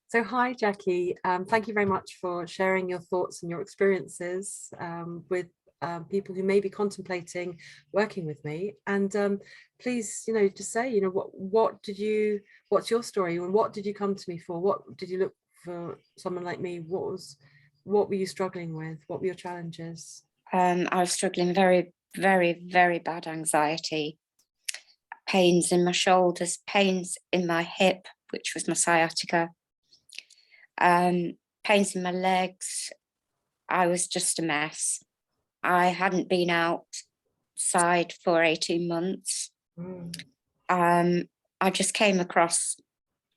So hi, Jackie. Thank you very much for sharing your thoughts and your experiences with people who may be contemplating working with me. And please, just say, what's your story and what did you come to me for? What did you look for someone like me? What were you struggling with? What were your challenges? I was struggling very, very, very bad anxiety, pains in my shoulders, pains in my hip, which was my sciatica, pains in my legs. I was just a mess. I hadn't been outside for 18 months. I just came across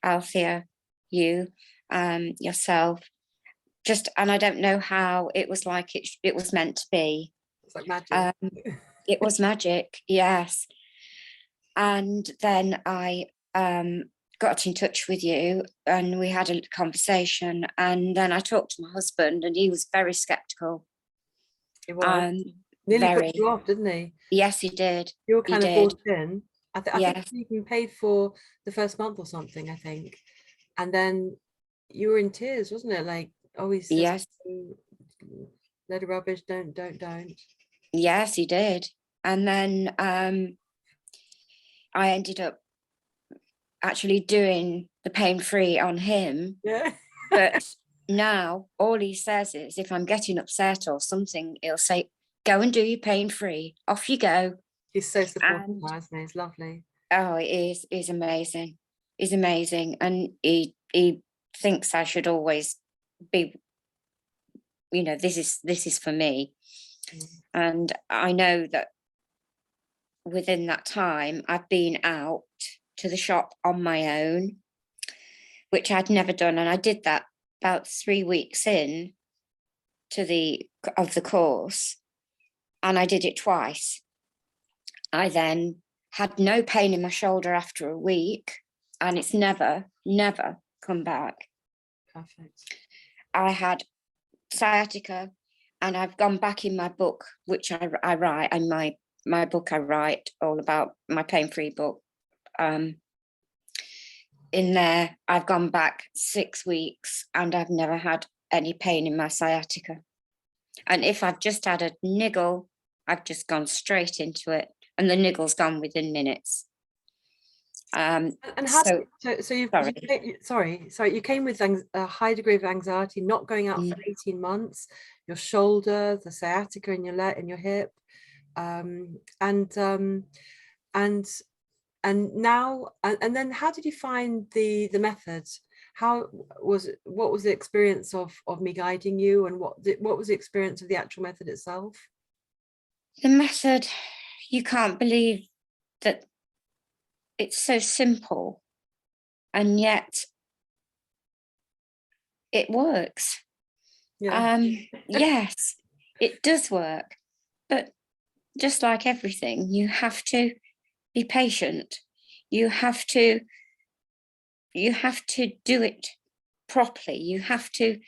Althea, you, yourself, and I don't know how it was like it was meant to be. It's like magic. It was magic, yes. And then I got in touch with you and we had a conversation, and then I talked to my husband and he was very skeptical. It was. Nearly put you off, didn't he? Yes, he did. You were kind of bought in. I Yes. think you even paid for the first month or something, I think. And then you were in tears, wasn't it? Like, he says, yes, load of rubbish, don't. Yes, he did. And then I ended up actually doing the pain-free on him. Yeah. But now all he says is, if I'm getting upset or something, he'll say, go and do your pain-free. Off you go. He's so supportive, isn't he? He's lovely. Oh, he's amazing. He's amazing. And he thinks I should always be, this is for me. And I know that within that time, I've been out to the shop on my own, which I'd never done. And I did that about 3 weeks in of the course. And I did it twice. I then had no pain in my shoulder after a week, and it's never come back. Perfect. I had sciatica, and I've gone back in my book, which I write, and my book I write all about, my pain-free book. In there, I've gone back 6 weeks and I've never had any pain in my sciatica. And if I've just had a niggle, I've just gone straight into it, and the niggle's gone within minutes. And how? So you you came with a high degree of anxiety, not going out for 18 months. Your shoulder, the sciatica in your leg, in your hip, and now, and then how did you find the method? What was the experience of me guiding you, and what was the experience of the actual method itself? The method, you can't believe that it's so simple, and yet it works. Yeah. Yes, it does work, but just like everything, you have to be patient. You have to do it properly. You have to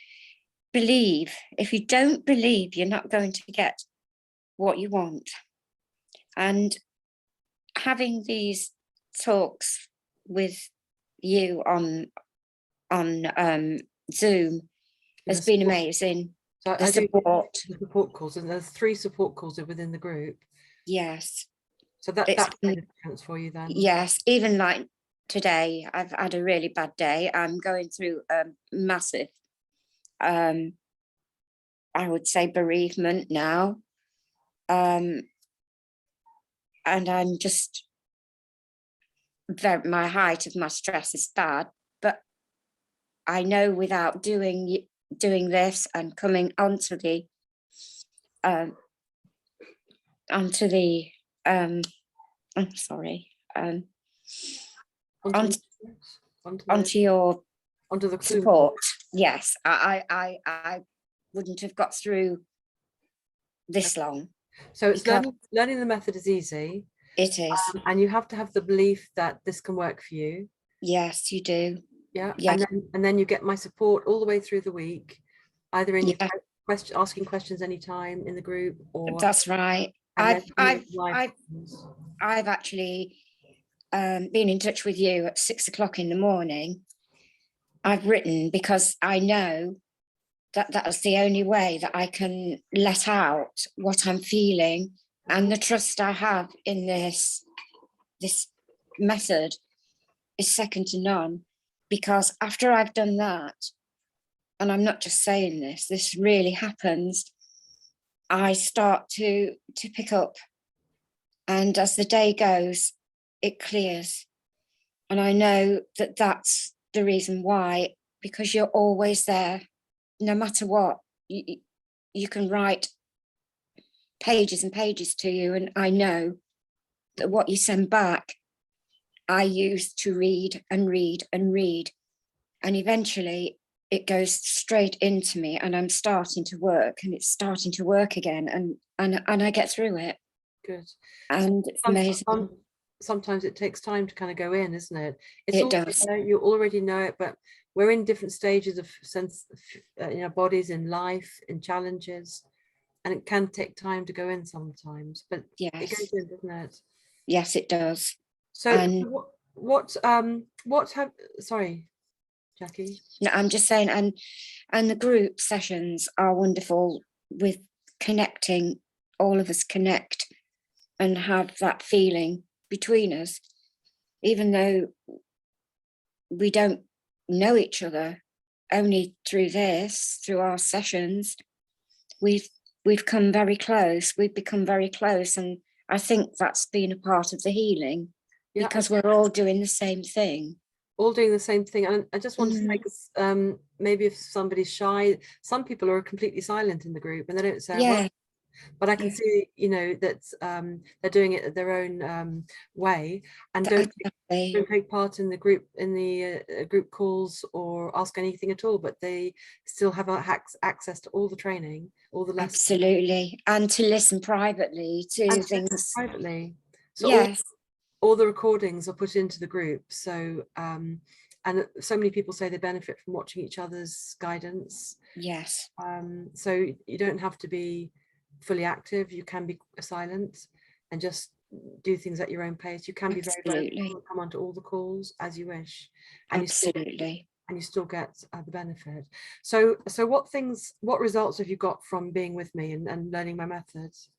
believe. If you don't believe, you're not going to get what you want. And having these talks with you on Zoom has been amazing. So the support calls, and there's 3 support calls within the group. Yes. So that's made a difference for you then. Yes, even like today, I've had a really bad day. I'm going through a massive, I would say, bereavement now. And I'm just my height of my stress is bad, but I know without doing this and coming onto the onto the support. Yes, I wouldn't have got through this long. So it's learning the method is easy. It is. And you have to have the belief that this can work for you. Yes, you do. Yeah. Yes. And then you get my support all the way through the week, either in your asking questions anytime in the group, or that's right. I've actually been in touch with you at 6 o'clock in the morning, I've written because I know that that's the only way that I can let out what I'm feeling, and the trust I have in this method is second to none. Because after I've done that, and I'm not just saying this really happens, I start to pick up, and as the day goes, it clears. And I know that that's the reason why, because you're always there, no matter what. You can write pages and pages to you, and I know that what you send back, I use to read and read and read. And eventually it goes straight into me, and I'm starting to work, and it's starting to work again, and I get through it. Good. And it's amazing. Sometimes it takes time to kind of go in, isn't it? It does. You already know it, but we're in different stages of sense, bodies in life, in challenges, and it can take time to go in sometimes. But yes, it goes in, doesn't it? Yes, it does. So, and sorry, Jackie. No, I'm just saying, and the group sessions are wonderful with connecting. All of us connect and have that feeling between us, even though we don't know each other. Only through our sessions, we've come very close. We've become very close, and I think that's been a part of the healing, because we're all doing the same thing. And I just want to say, maybe if somebody's shy, some people are completely silent in the group and they don't say a word. But I can see, that they're doing it their own way, and don't take part in the group, group calls, or ask anything at all. But they still have access to all the training, all the lessons. Absolutely, and to listen privately to things privately. So all the recordings are put into the group. So and so many people say they benefit from watching each other's guidance. Yes. So you don't have to be fully active. You can be silent and just do things at your own pace. You can be very come onto all the calls as you wish, and you still get the benefit. So what results have you got from being with me and learning my methods?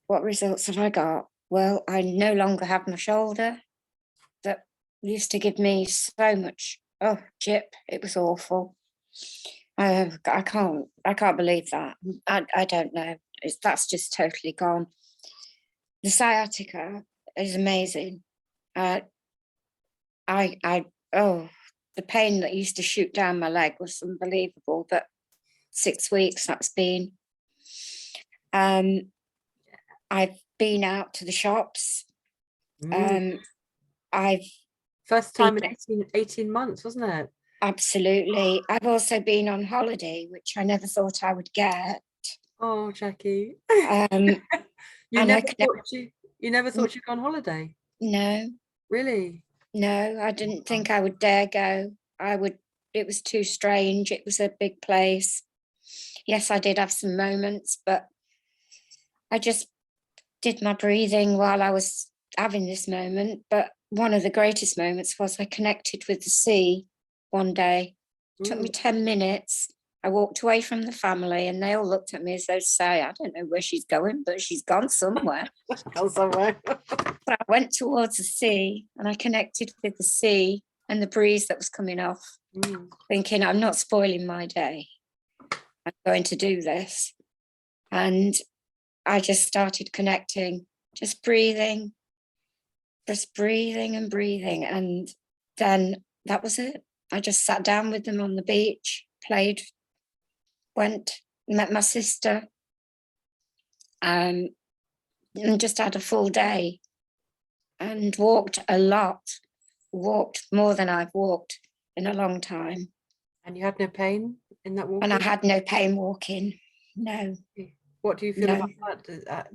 What results have I got? Well, I no longer have my shoulder that used to give me so much jip. It was awful. I can't believe that. I don't know. That's just totally gone. The sciatica is amazing. The pain that used to shoot down my leg was unbelievable. But 6 weeks that's been. I've been out to the shops. First time in 18 months, wasn't it? Absolutely. I've also been on holiday, which I never thought I would get. Oh, Jackie. You never thought you'd go on holiday? No. Really? No, I didn't think I would dare go. It was too strange. It was a big place. Yes, I did have some moments, but I just did my breathing while I was having this moment. But one of the greatest moments was I connected with the sea one day. It took me 10 minutes. I walked away from the family and they all looked at me as though to say, I don't know where she's going, but she's gone somewhere. So I went towards the sea and I connected with the sea and the breeze that was coming off, thinking, I'm not spoiling my day. I'm going to do this. And I just started connecting, just breathing and breathing. And then that was it. I just sat down with them on the beach, played, met my sister, and just had a full day and walked a lot, walked more than I've walked in a long time. And you had no pain in that walking? And I had no pain walking, no. What do you feel about that?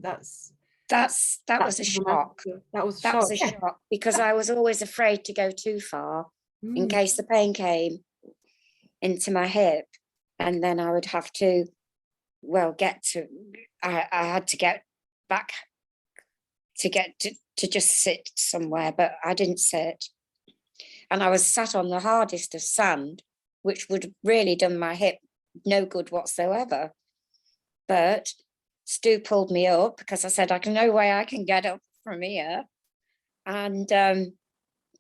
That was a shock. That was a shock because I was always afraid to go too far in case the pain came into my hip, and then I would have to, I had to get back to just sit somewhere, but I didn't sit. And I was sat on the hardest of sand which would have really done my hip no good whatsoever. But Stu pulled me up because I said, I can no way I can get up from here. And then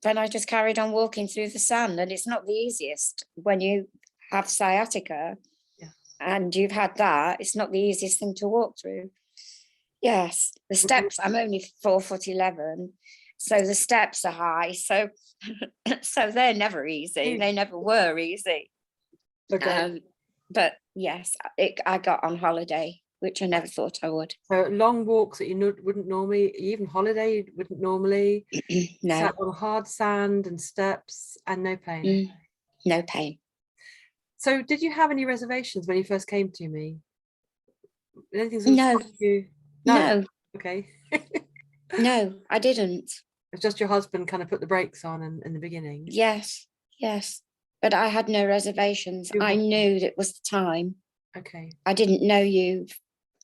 I just carried on walking through the sand. And it's not the easiest when you have sciatica and you've had that. It's not the easiest thing to walk through. Yes, the steps, I'm only 4'11", so the steps are high. So so they're never easy. They never were easy. Okay. But yes, I got on holiday, which I never thought I would. So long walks that you wouldn't normally, even holiday you wouldn't normally. No. Sat on hard sand and steps and no pain. No pain. So did you have any reservations when you first came to me? Anything No. you? No. Okay. No, I didn't. It's just your husband kind of put the brakes on in the beginning. Yes, yes. But I had no reservations. I knew that it was the time. Okay. I didn't know you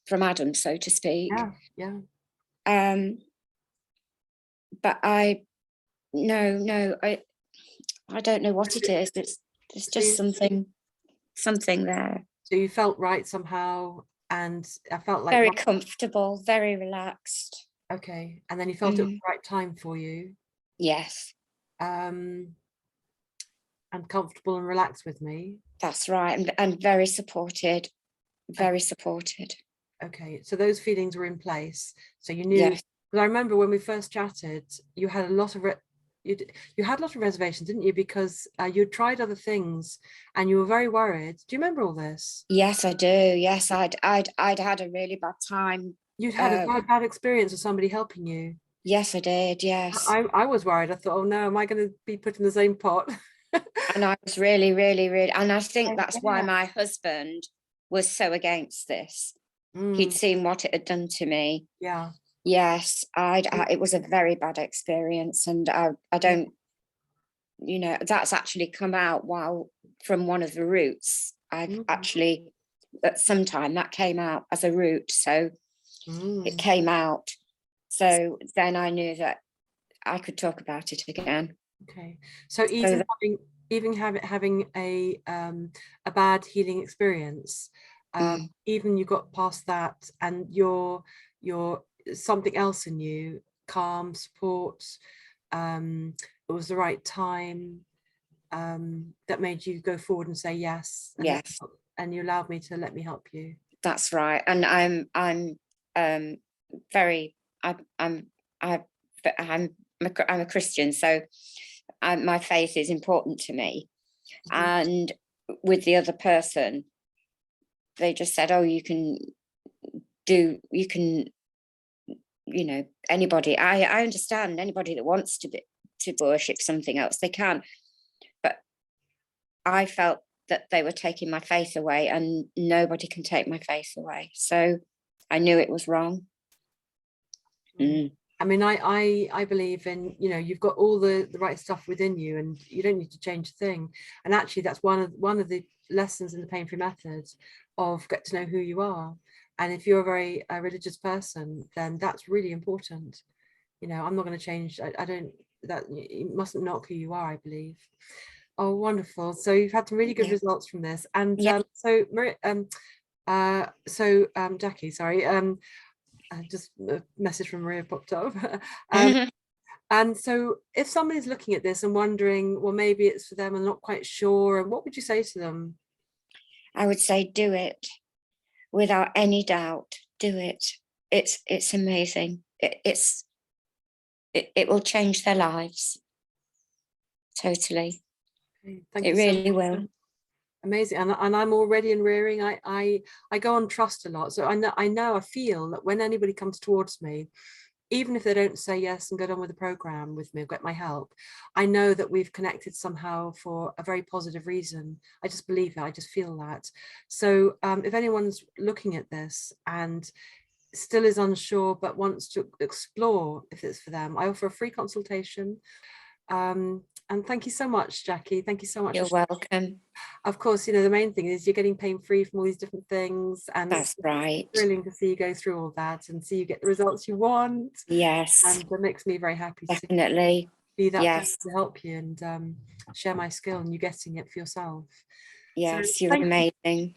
from Adam, so to speak. Yeah. But I don't know what it is. It's just something there. So you felt right somehow, and I felt like very comfortable, very relaxed. Okay, and then you felt it was the right time for you. Yes. And comfortable and relaxed with me. That's right, and very supported. Very supported. Okay, so those feelings were in place. So you knew. Yes. Because I remember when we first chatted, you had a lot of you had a lot of reservations, didn't you? Because you'd tried other things and you were very worried. Do you remember all this? Yes, I do. Yes, I'd had a really bad time. You'd had a bad experience with somebody helping you. Yes, I did. Yes. I was worried. I thought, oh no, am I going to be put in the same pot? And I was really, really, really, and I think that's why my husband was so against this. He'd seen what it had done to me. Yeah. Yes, it was a very bad experience, and I don't, that's actually come out from one of the roots. I've actually, at some time, that came out as a root, so it came out. So then I knew that I could talk about it again. Okay, so even having a bad healing experience, even you got past that, and you're something else in you, calm, support, it was the right time, that made you go forward and say yes. And you allowed me to let me help you. That's right. And I'm a Christian, so my faith is important to me. And with the other person, they just said, oh, anybody, I understand anybody that wants to worship something else, they can. But I felt that they were taking my faith away, and nobody can take my faith away. So I knew it was wrong. I mean, I believe in, you've got all the right stuff within you, and you don't need to change a thing. And actually, that's one of the lessons in the PainFree Method, of get to know who you are. And if you're a very religious person, then that's really important. I'm not going to change. You mustn't knock who you are, I believe. Oh, wonderful. So you've had some really good results from this. And Jackie, sorry, just a message from Maria popped up. And so if somebody's looking at this and wondering, well, maybe it's for them and not quite sure, and what would you say to them? I would say, do it without any doubt. Do it. It's amazing. It will change their lives. Totally. Okay, it really will. Amazing. And I'm already in rearing. I go on trust a lot. So I feel that when anybody comes towards me, even if they don't say yes and go on with the program with me or get my help, I know that we've connected somehow for a very positive reason. I just believe that. I just feel that. So if anyone's looking at this and still is unsure but wants to explore if it's for them, I offer a free consultation. And thank you so much, Jackie. Thank you so much. You're welcome. Of course, the main thing is you're getting pain-free from all these different things, and that's right. It's thrilling to see you go through all that and see you get the results you want. Yes. And that makes me very happy. Definitely. be that Yes. person to help you and share my skill and you getting it for yourself. Yes, So you're amazing.